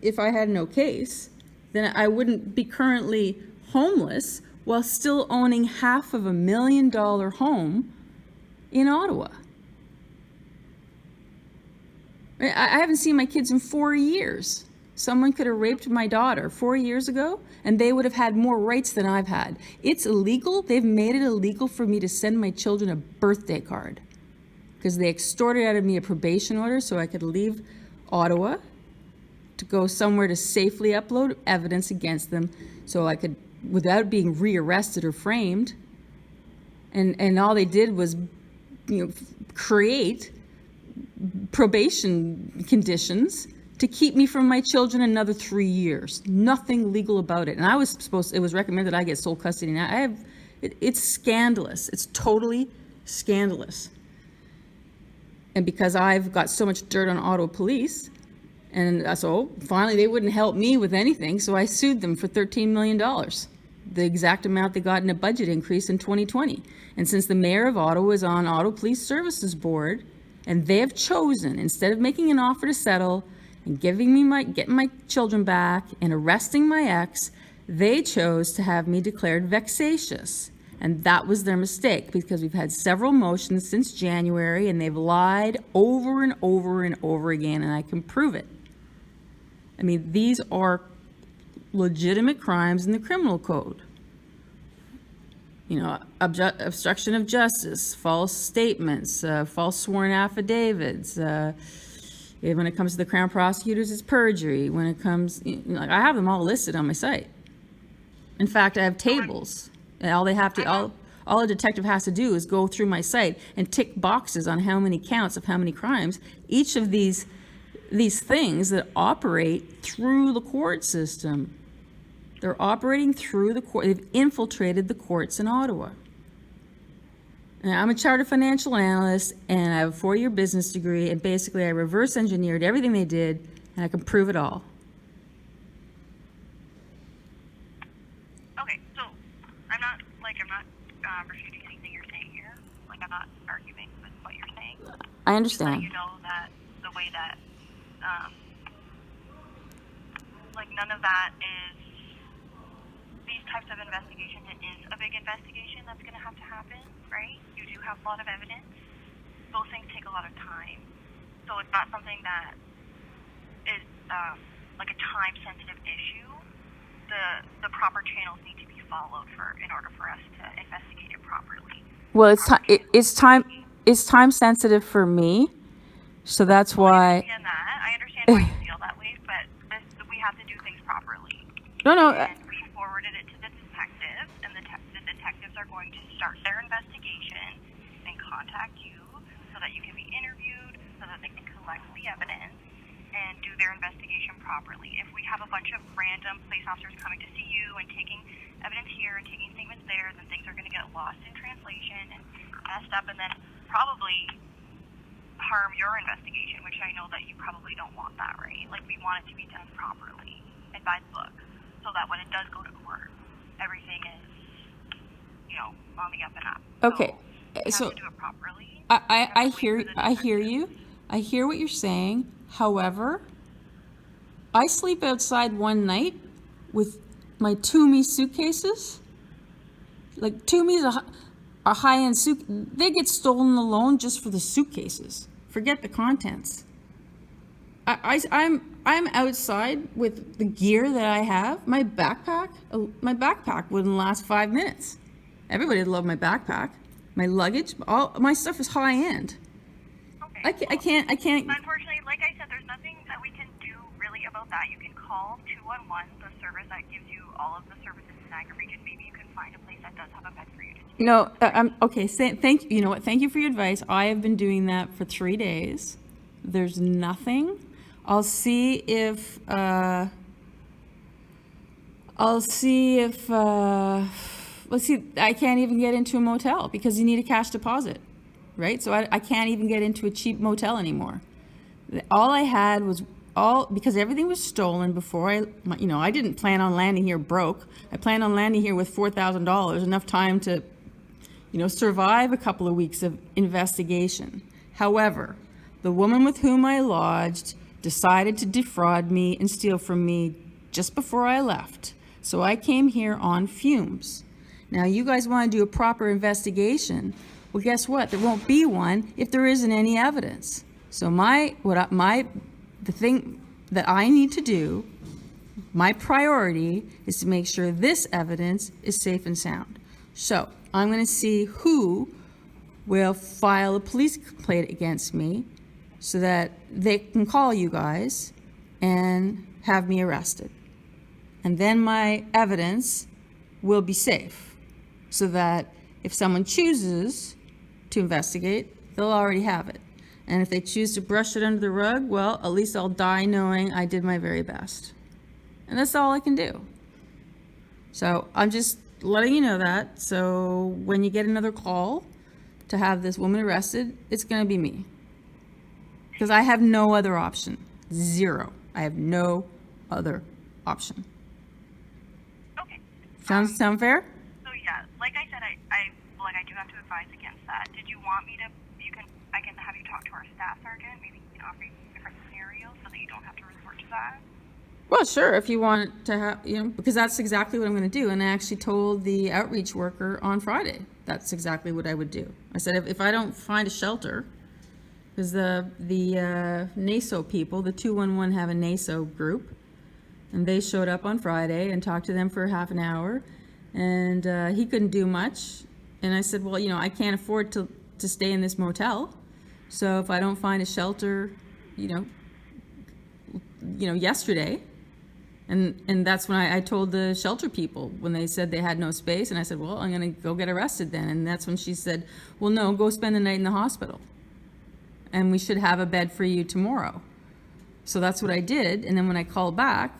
if I had no case, then I wouldn't be currently homeless while still owning $500,000 home in Ottawa. I haven't seen my kids in 4 years. Someone could have raped my daughter 4 years ago, and they would have had more rights than I've had. It's illegal. They've made it illegal for me to send my children a birthday card because they extorted out of me a probation order so I could leave Ottawa to go somewhere to safely upload evidence against them so I could, without being rearrested or framed. And all they did was, create probation conditions to keep me from my children another 3 years. Nothing legal about it. And it was recommended I get sole custody. Now it's scandalous. It's totally scandalous. And because I've got so much dirt on Ottawa police, and so finally they wouldn't help me with anything, so I sued them for $13 million, the exact amount they got in a budget increase in 2020. And since the mayor of Ottawa is on Ottawa Police Services Board, and they have chosen, instead of making an offer to settle and getting my children back and arresting my ex, they chose to have me declared vexatious. And that was their mistake, because we've had several motions since January and they've lied over and over and over again, and I can prove it. I mean, these are legitimate crimes in the criminal code. Obstruction of justice, false statements, false sworn affidavits. When it comes to the Crown prosecutors, it's perjury. When it comes, I have them all listed on my site. In fact, I have tables. And all a detective has to do is go through my site and tick boxes on how many counts of how many crimes. Each of these things that operate through the court system. They're operating through the court. They've infiltrated the courts in Ottawa. And I'm a chartered financial analyst, and I have a 4-year business degree, and basically I reverse engineered everything they did, and I can prove it all. Okay, so I'm not refuting anything you're saying here. I'm not arguing with what you're saying. I understand. You know that the way that, none of that is, these types of investigations, it is a big investigation that's going to have to happen, right? You do have a lot of evidence. Those things take a lot of time. So it's not something that is a time-sensitive issue. The proper channels need to be followed in order for us to investigate it properly. Well, it's time sensitive for me, so that's why. I understand why you feel that way, but we have to do things properly. No. And we forwarded it to the detectives, and the detectives are going to start their investigation and contact you so that you can be interviewed, so that they can collect the evidence and do their investigation properly. If we have a bunch of random police officers coming to see you and taking evidence here and taking statements there, then things are going to get lost in translation and messed up, and then probably harm your investigation, which I know that you probably don't want that, right? We want it to be done properly and by the book, so that when it does go to court, everything is, on the up and up. Okay, so have to do it properly. I hear you. I hear what you're saying. However, I sleep outside one night with my Toomey suitcases. Toomey is a high-end suit. They get stolen alone just for the suitcases. Forget the contents. I'm outside with the gear that I have. My backpack wouldn't last 5 minutes. Everybody loved my backpack. My luggage, all my stuff is high-end. Okay. I can't. Unfortunately, like I said, there's nothing that we can do really about that. You can call 211, the service that gives you all of the services in Niagara region. Maybe you can find a place that does have a bed for you to stay. No, okay. Thank you. You know what? Thank you for your advice. I have been doing that for 3 days. There's nothing. I'll see if. Let's see. I can't even get into a motel because you need a cash deposit, right? So I can't even get into a cheap motel anymore. All I had was because everything was stolen before I didn't plan on landing here broke. I planned on landing here with $4,000, enough time to, survive a couple of weeks of investigation. However, the woman with whom I lodged decided to defraud me and steal from me just before I left. So I came here on fumes. Now you guys want to do a proper investigation. Well, guess what? There won't be one if there isn't any evidence. So the thing that I need to do, my priority is to make sure this evidence is safe and sound. So I'm going to see who will file a police complaint against me so that they can call you guys and have me arrested. And then my evidence will be safe so that if someone chooses to investigate, they'll already have it. And if they choose to brush it under the rug, well, at least I'll die knowing I did my very best. And that's all I can do. So I'm just letting you know that. So when you get another call to have this woman arrested, it's going to be me. Because I have no other option. Zero. I have no other option. Okay. Sound fair? So yeah, like I said, I do have to advise against that. Did you want me to? I can have you talk to our staff sergeant. Maybe he can offer you different scenarios so that you don't have to resort to that. Well, sure, if you want to have, because that's exactly what I'm going to do. And I actually told the outreach worker on Friday, that's exactly what I would do. I said, if I don't find a shelter, because the NASO people, the 211 have a NASO group, and they showed up on Friday and talked to them for half an hour, and he couldn't do much. And I said, well, I can't afford to stay in this motel. So if I don't find a shelter, yesterday, and that's when I told the shelter people when they said they had no space, and I said, well, I'm gonna go get arrested then. And that's when she said, well, no, go spend the night in the hospital, and we should have a bed for you tomorrow. So that's what I did. And then when I called back,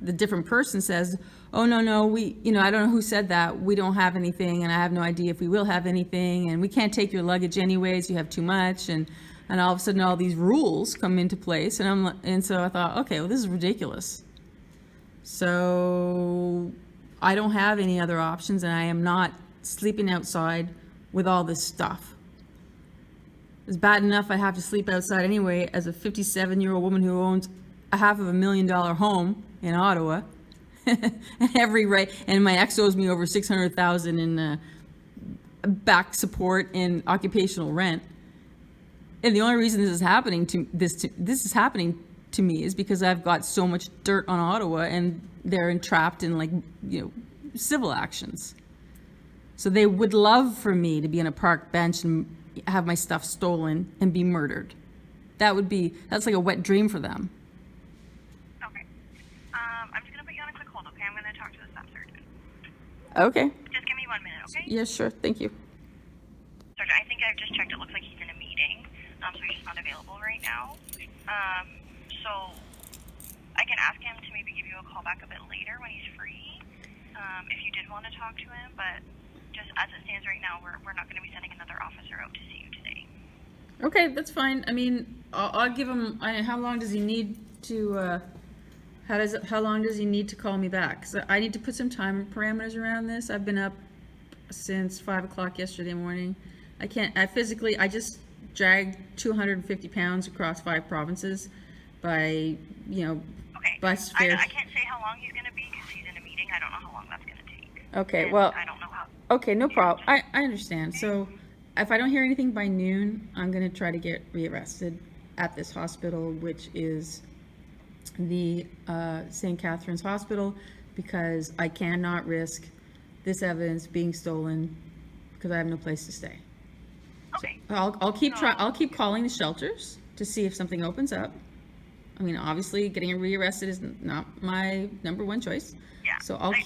the different person says, oh, no, we, I don't know who said that. We don't have anything, and I have no idea if we will have anything, and we can't take your luggage anyways. You have too much. And all of a sudden all these rules come into place, and so I thought, okay, well, this is ridiculous. So I don't have any other options, and I am not sleeping outside with all this stuff. It's bad enough I have to sleep outside anyway as a 57-year-old woman who owns a $500,000 home in Ottawa. And my ex owes me over $600,000 in back support and occupational rent. And the only reason this is happening to me is because I've got so much dirt on Ottawa, and they're entrapped in civil actions. So they would love for me to be on a park bench and have my stuff stolen and be murdered. That's like a wet dream for them. Okay. I'm just gonna put you on a quick hold, okay? I'm gonna talk to the staff sergeant. Okay. Just give me 1 minute, okay? Yeah, sure. Thank you. Sergeant, I think I've just checked. It looks like he's in a meeting, so he's not available right now. So I can ask him to maybe give you a call back a bit later when he's free, if you did want to talk to him. But just as it stands right now, we're not going to be sending another officer out to see you today. Okay, that's fine. I mean, I'll give him. How long does he need to? How long does he need to call me back? Because I need to put some time parameters around this. I've been up since 5 o'clock yesterday morning. I just dragged 250 pounds across 5 provinces by, bus fares. I can't say how long he's going to be because he's in a meeting. I don't know how long that's going to take. Okay, and well. I don't know how. Okay, no problem. I understand. So if I don't hear anything by noon, I'm going to try to get rearrested at this hospital, which is the St. Catharines Hospital, because I cannot risk this evidence being stolen because I have no place to stay. Okay. So I'll keep calling the shelters to see if something opens up. I mean, obviously, getting rearrested is not my number one choice. Yeah. So I do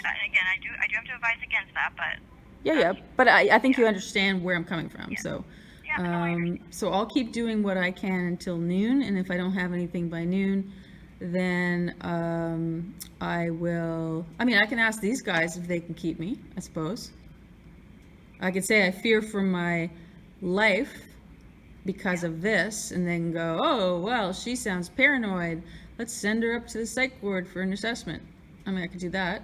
have to advise against that, but. Yeah, but I think you understand where I'm coming from. Yeah. So, Yeah, no, I understand. so I'll keep doing what I can until noon, and if I don't have anything by noon, then I will. I mean, I can ask these guys if they can keep me. I suppose I could say I fear for my life because of this, and then go, oh well, she sounds paranoid. Let's send her up to the psych ward for an assessment. I mean, I could do that.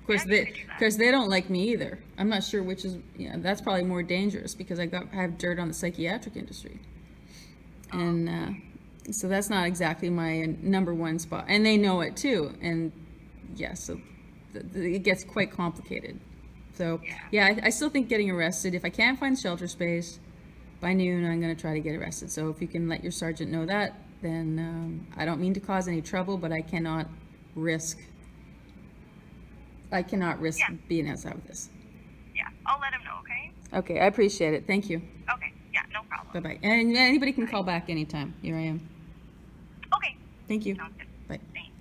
Of course, they don't like me either. I'm not sure which is, that's probably more dangerous because I have dirt on the psychiatric industry. And So that's not exactly my number one spot, and they know it too. And yeah, so it gets quite complicated. So yeah, I still think getting arrested. If I can't find shelter space by noon, I'm going to try to get arrested. So if you can let your sergeant know that, then I don't mean to cause any trouble, but I cannot risk. Yeah. being outside with this. Yeah, I'll let him know, okay? Okay, I appreciate it. Thank you. Okay, yeah, no problem. Bye bye. And anybody can call back anytime. Here I am. Okay, Thank you. sounds good. Bye. Thanks.